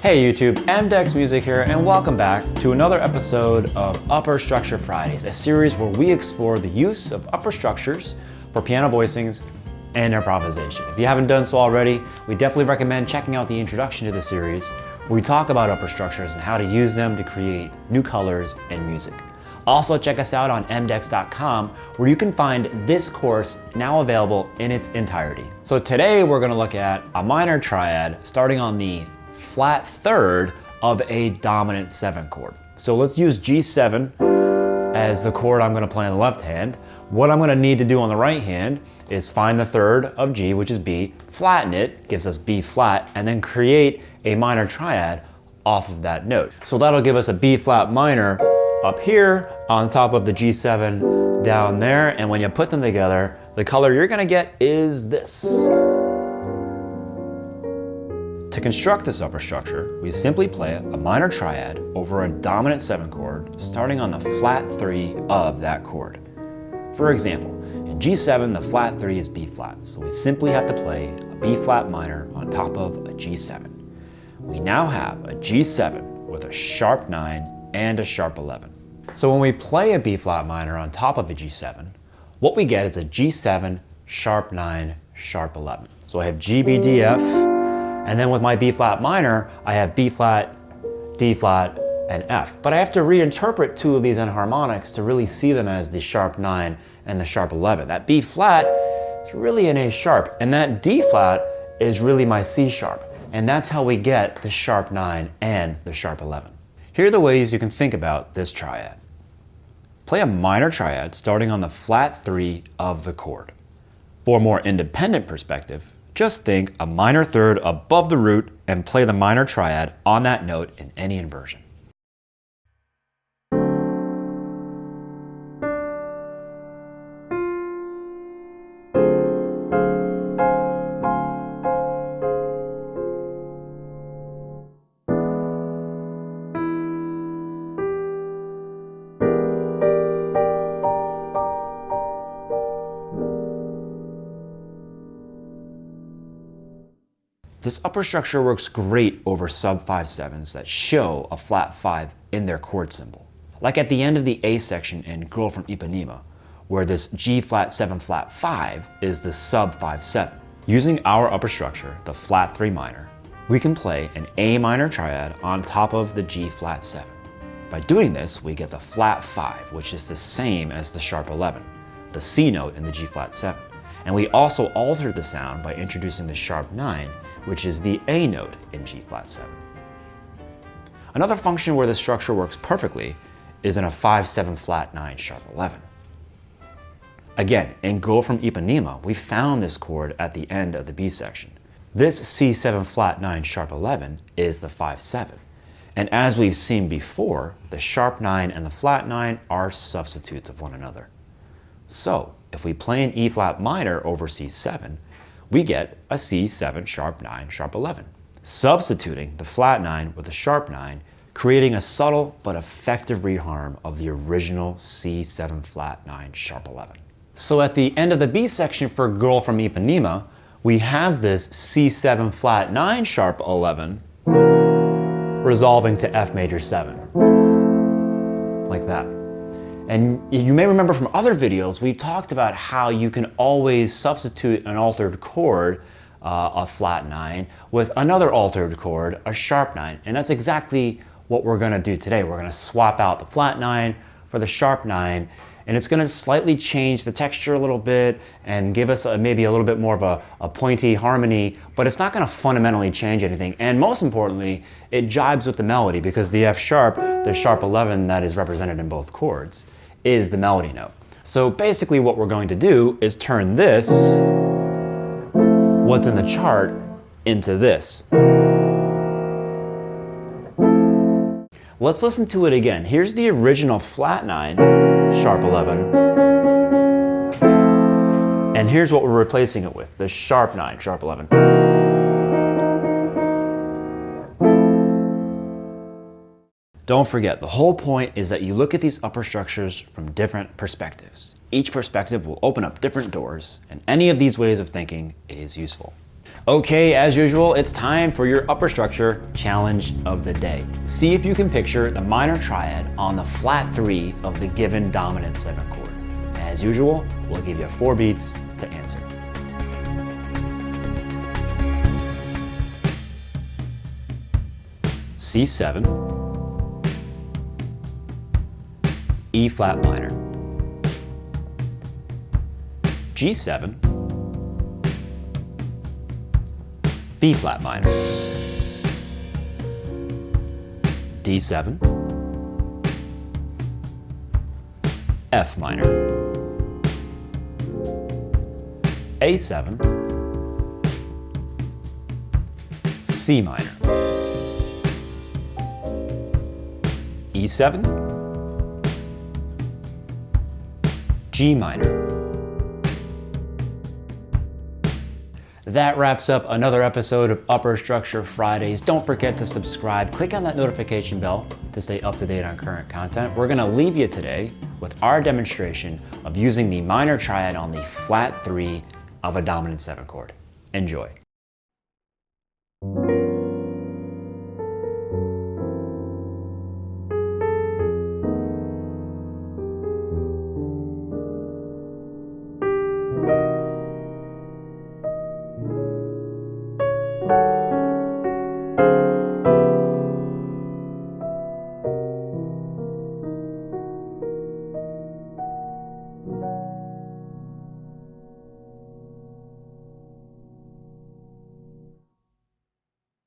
Hey YouTube, MDEX Music here, and welcome back to another episode of Upper Structure Fridays, a series where we explore the use of upper structures for piano voicings and improvisation. If you haven't done so already, we definitely recommend checking out the introduction to the series, where we talk about upper structures and how to use them to create new colors and music. Also check us out on mdex.com, where you can find this course now available in its entirety. So today we're going to look at a minor triad starting on the flat third of a dominant 7 chord. So let's use G7 as the chord I'm going to play on the left hand. What I'm going to need to do on the right hand is find the third of G, which is B, flatten it, gives us B flat, and then create a minor triad off of that note. So that'll give us a B flat minor up here on top of the G7 down there, and when you put them together, the color you're going to get is this. To construct this upper structure, we simply play a minor triad over a dominant 7 chord, starting on the flat 3 of that chord. For example, in G7, the flat 3 is B flat, so we simply have to play a B flat minor on top of a G7. We now have a G7 with a sharp 9 and a sharp 11. So when we play a B flat minor on top of a G7, what we get is a G7, sharp 9, sharp 11. So I have G, B, D, F, and then with my B flat minor, I have B flat, D flat, and F. But I have to reinterpret 2 of these enharmonics to really see them as the sharp 9 and the sharp 11. That B flat is really an A sharp, and that D flat is really my C sharp. And that's how we get the sharp 9 and the sharp 11. Here are the ways you can think about this triad. Play a minor triad starting on the flat 3 of the chord. For a more independent perspective, just think a minor third above the root and play the minor triad on that note in any inversion. This upper structure works great over sub 5/7s that show a flat 5 in their chord symbol. Like at the end of the A section in Girl From Ipanema, where this G flat 7 flat 5 is the sub 5/7. Using our upper structure, the flat 3 minor, we can play an A minor triad on top of the G flat 7. By doing this, we get the flat 5, which is the same as the sharp 11, the C note in the G flat 7. And we also altered the sound by introducing the sharp 9, which is the A note in G flat 7. Another function where the structure works perfectly is in a 5/7 flat 9 sharp 11. Again, in Girl From Ipanema, we found this chord at the end of the B section. This C7 flat 9 sharp 11 is the 5/7. And as we've seen before, the sharp 9 and the flat 9 are substitutes of one another. So, if we play an E flat minor over C7, we get a C7 sharp 9 sharp 11, substituting the flat 9 with the sharp 9, creating a subtle but effective reharm of the original C7 flat 9 sharp 11. So at the end of the B section for Girl From Ipanema, we have this C7 flat 9 sharp 11 resolving to F major 7, like that. And you may remember from other videos, we talked about how you can always substitute an altered chord, a flat 9, with another altered chord, a sharp 9. And that's exactly what we're going to do today. We're going to swap out the flat 9 for the sharp 9, and it's going to slightly change the texture a little bit and give us maybe a little bit more of a pointy harmony, but it's not going to fundamentally change anything. And most importantly, it jibes with the melody, because the F sharp, the sharp 11 that is represented in both chords, is the melody note. So basically what we're going to do is turn this, what's in the chart, into this. Let's listen to it again. Here's the original flat 9, sharp 11, and here's what we're replacing it with, the sharp 9, sharp 11. Don't forget, the whole point is that you look at these upper structures from different perspectives. Each perspective will open up different doors, and any of these ways of thinking is useful. Okay, as usual, it's time for your upper structure challenge of the day. See if you can picture the minor triad on the flat 3 of the given dominant 7 chord. As usual, we'll give you 4 beats to answer. C7, E flat minor, G7, B flat minor, D7, F minor, A7, C minor, E7, G minor. That wraps up another episode of Upper Structure Fridays. Don't forget to subscribe. Click on that notification bell to stay up to date on current content. We're gonna leave you today with our demonstration of using the minor triad on the flat 3 of a dominant 7 chord. Enjoy.